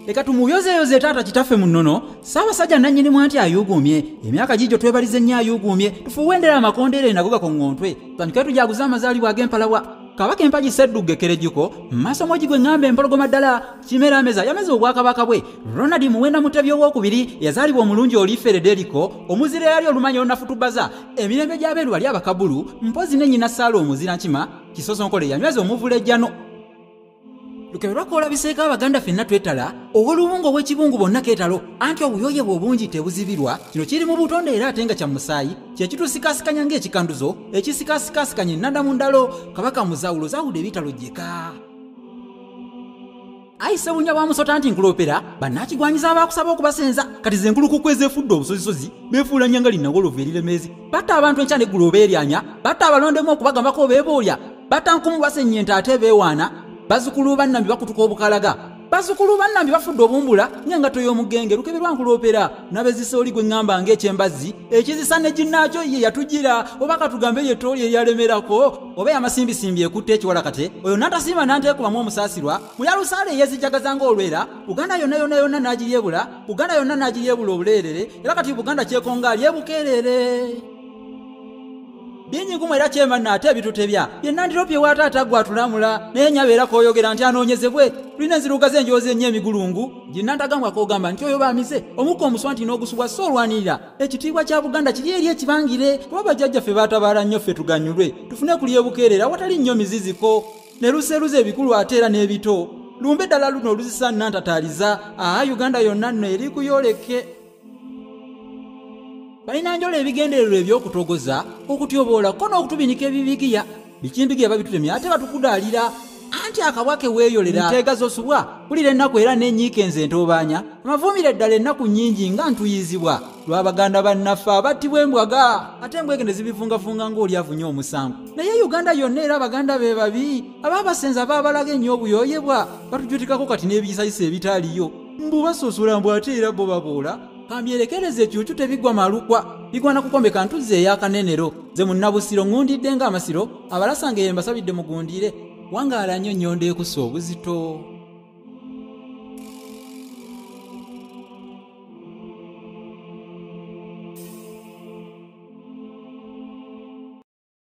leka tumuyozeeyoze taata kitaffe mu nnono Ssaabasajja nannyini mwanti ayuuguumye emyaka gijjo twebalize nnyo ayuuguumye tufuuwendera amakondeere nago gakoŋŋontwe tandike tujaguze amazaalibwa ag'empalawa Kabaka empagi Ssedduga Kerejjuko maaso mogi gwe ŋŋamba empologoma ddala Kimera Ameza yameza obwakabaka bwe Ronald Muwenda Mutebi owookubiri yazaalibwa omulungi oli Federico omuzira yali olumanyi olunafutubaza emirembe gy'abeeru wali abakabulu mpozi ne nnyina Saala omuzira nkima Kisosonkole yanyweza omuvulejjano Lukebe lwakoola biseeka Abaganda ffenna twetala obw'oluwungu obw'ekibungu bonna keetalo anti obuyoye bwe obungi tebuzibirwa kino kiri mu butonde era ate nga kya musaayi kye kitusikaasikanya ng'ekikanduzo ekisikaasikasikanya ennanda mu ndalo Kabaka Muzawulo zaawudde ebitalo jjeka ayise bunya bwa musota nti nkuloopera bannaakigwanyiza abaakusaba okubasenza kati ze nkulukuku ezeefudde obusozisozi beefuula nnyanga linnagolovu eriremeezi batta abantu enkya n'eggulu obeeryanya batta abalondemu okubagambako beeboolya batta nkumu basennyenta ate beewaana bazukulu bannambi bakutuka obukalaga bazukulu bannambi bafudde obumbula nyengato y'omugenge Lukebe lwankuloopera nabezisooli gwe ŋŋamba ng'ekyembazzi ekizisa ne ginnaakyo ye yatugira oba katugambe lyettooli eryalemerako oba yamasimbisimbi ekutte ekiwalakate oyo n'atasiima n'anteekubamu omusaasirwa mu Yalusaale yeezijjagaza ng'olwera Buganda yonna n'agiryebula Buganda yonna n'agiryebula obuleerere era kati Buganda kyekonga alyebukeerere Binnyingumu era kyemmanna ate ebitutebya yennandiropye wa taata gwe atulamula naye nyabeera k'oyogera nti anoonyezebwe tulina enzirugaze enjoozi ennyo emigulungu ginnantagambwa k'ogamba nti oyo baamize omukka omuswa nti n'ogusubwa so olwanirira ekitiibwa kya Buganda kiri eri ekibangire kuba bajjajjaffe baatabaala nnyo ffe tuganyulwe tufune ku lyebukeerera awatali nnyo miziziko ne luseeruze ebikulu ate era n'ebito lumbe ddala luno oluzisa nnantataaliza Uganda yonna nno eri kuyooleke balina njola ebigendererwa eby'okutogoza okutyoboola ko n'okutubinika ebibigiya bikimbigiya babitutemya ate batukudaalira anti akabwake weeyolera nteega z'osubwa kulira ennaku era n'ennyiika enze entoobaanya amavuumire ddala ennaku nnyingi nga ntuyizibwa lw'Abaganda bannaffe abattibwa embwaga ate embwege ne zibifungafunga ng'oli afunye omusango naye Uganda yonna era Abaganda be babi abaabasenza baabalaga ennyo obuyooyebwa batujutikako kati n'ebiyisayisa ebitaaliyo mbu basosola mbu ate era bo baboola kambyerekereze ekyucu tebiggwa malukwa bigwana kukombeka ntuzze ey'akanenero ze munnabusiro ŋŋundidde ng'amasiro abalasanga ye mbasabidde mugundire wangaala nnyo nnyonda ekussa obuzito